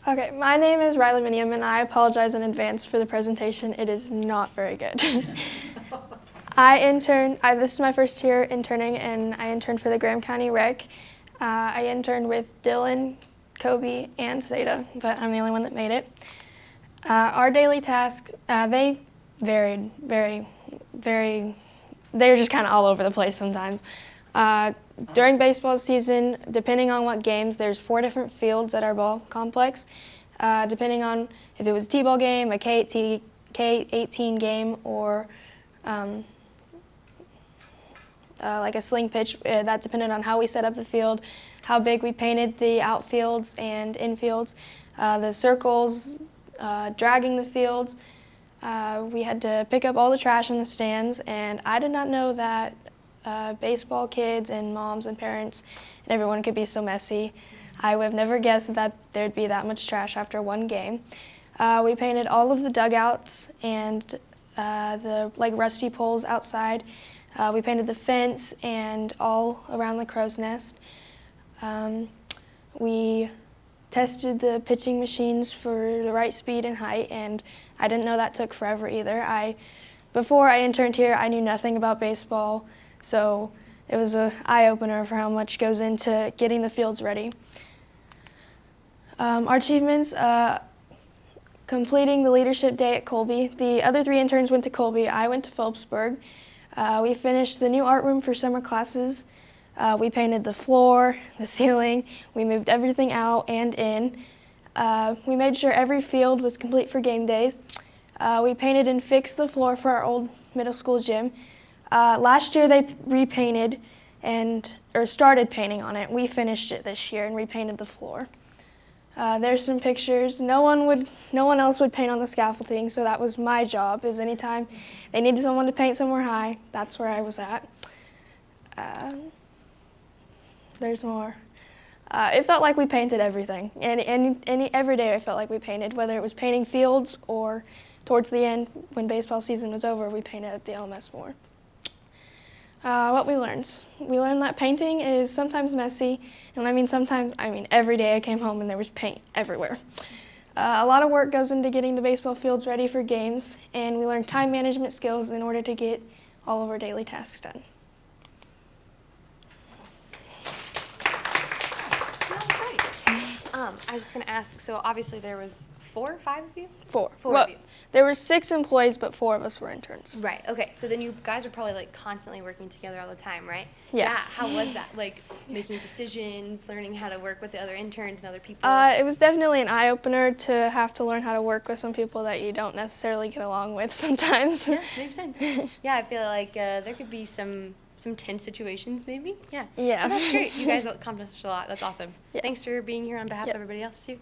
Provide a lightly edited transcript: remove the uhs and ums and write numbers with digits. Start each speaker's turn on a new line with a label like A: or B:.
A: Okay, my name is RylieMinium, and I apologize in advance for the presentation. It is not very good. This is my first year interning, and I interned for the Graham County Rec. I interned with Dylan, Kobe, and Seda, but I'm the only one that made it. Our daily tasks, they varied they were just kind of all over the place sometimes. During baseball season, depending on what games, there's 4 different fields at our ball complex. Depending on if it was a T-ball game, a K-18 game, or like a sling pitch, that depended on how we set up the field, how big we painted the outfields and infields, the circles, dragging the fields. We had to pick up all the trash in the stands, and I did not know that baseball kids and moms and parents and everyone could be so messy. I would have never guessed that there'd be that much trash after one game. We painted all of the dugouts and the rusty poles outside. We painted the fence and all around the crow's nest. We tested the pitching machines for the right speed and height, and I didn't know that took forever either. Before I interned here, I knew nothing about baseball, so it was an eye-opener for how much goes into getting the fields ready. Our achievements, completing the leadership day at Colby. The other 3 interns went to Colby. I went to Phillipsburg. We finished the new art room for summer classes. We painted the floor, the ceiling. We moved everything out and in. We made sure every field was complete for game days. We painted and fixed the floor for our old middle school gym. Last year they repainted or started painting on it. We finished it this year and repainted the floor. There's some pictures. No one else would paint on the scaffolding, so that was my job. Is anytime they needed someone to paint somewhere high, that's where I was at. There's more. It felt like we painted everything, and every day I felt like we painted, whether it was painting fields or towards the end when baseball season was over, we painted at the LMS more. What we learned. We learned that painting is sometimes messy, and I mean every day I came home and there was paint everywhere. A lot of work goes into getting the baseball fields ready for games, and we learned time management skills in order to get all of our daily tasks done.
B: I was just going to ask, so obviously there was 4 or 5 of you?
A: 4.
B: Four
A: Well,
B: of you.
A: there were 6 employees, but 4 of us were interns.
B: Right, okay. So then you guys were probably constantly working together all the time, right?
A: Yeah.
B: How was that? Making decisions, learning how to work with the other interns and other people?
A: It was definitely an eye-opener to have to learn how to work with some people that you don't necessarily get along with sometimes.
B: Yeah, makes sense. Yeah, I feel like there could be some tense situations maybe. Yeah.
A: Yeah.
B: Well, that's great. You guys accomplished a lot. That's awesome.
A: Yeah.
B: Thanks for being here on behalf
A: Yep.
B: of everybody else too.